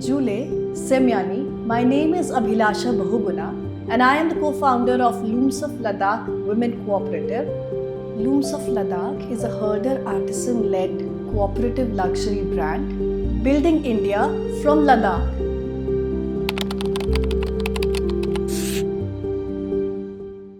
Jule Semyani. My name is Abhilasha Bahuguna and I am the co-founder of Looms of Ladakh Women Cooperative. Looms of Ladakh is a herder artisan-led cooperative luxury brand building India from Ladakh.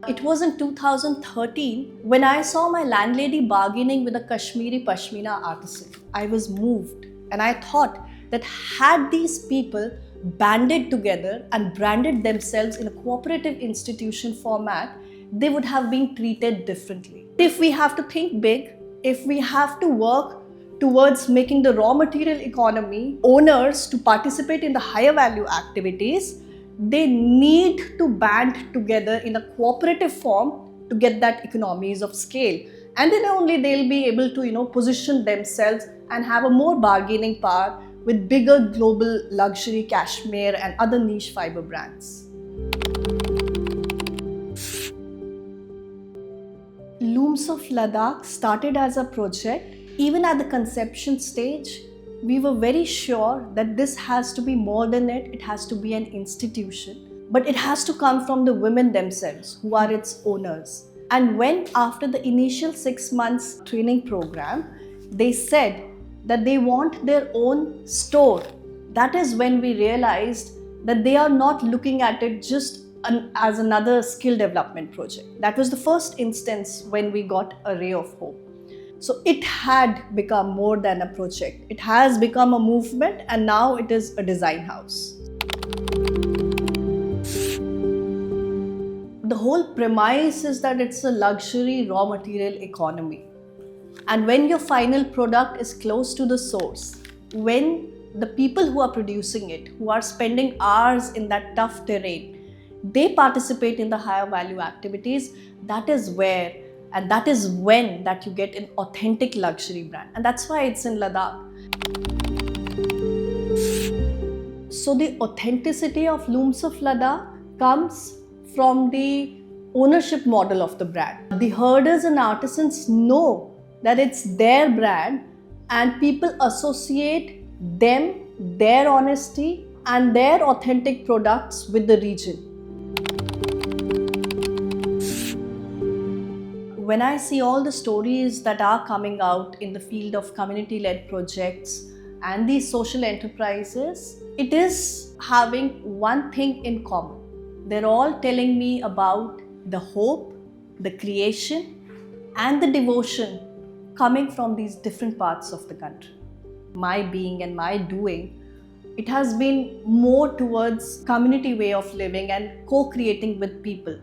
It was in 2013 when I saw my landlady bargaining with a Kashmiri Pashmina artisan. I was moved and I thought that had these people banded together and branded themselves in a cooperative institution format, they would have been treated differently. If we have to think big, if we have to work towards making the raw material economy owners to participate in the higher value activities, they need to band together in a cooperative form to get that economies of scale. And then only they'll be able to position themselves and have a more bargaining power with bigger global luxury cashmere and other niche fiber brands. Looms of Ladakh started as a project. Even at the conception stage, we were very sure that this has to be more than it has to be an institution. But it has to come from the women themselves who are its owners. And when after the initial 6 months training program, they said that they want their own store, that is when we realized that they are not looking at it just as another skill development project. That was the first instance when we got a ray of hope. So it had become more than a project. It has become a movement and now it is a design house. The whole premise is that it's a luxury raw material economy. And when your final product is close to the source, when the people who are producing it, who are spending hours in that tough terrain, they participate in the higher value activities, that is where and that is when that you get an authentic luxury brand. And that's why it's in Ladakh. So the authenticity of Looms of Ladakh comes from the ownership model of the brand. The herders and artisans know that it's their brand and people associate them, their honesty and their authentic products with the region. When I see all the stories that are coming out in the field of community-led projects and these social enterprises, it is having one thing in common. They're all telling me about the hope, the creation and the devotion coming from these different parts of the country. My being and my doing, it has been more towards community way of living and co-creating with people.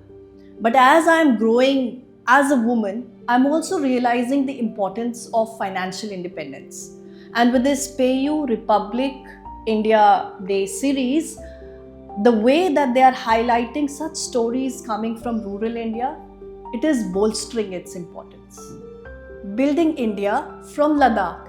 But as I'm growing as a woman, I'm also realizing the importance of financial independence. And with this PayU Republic India Day series, the way that they are highlighting such stories coming from rural India, it is bolstering its importance. Building India from Ladakh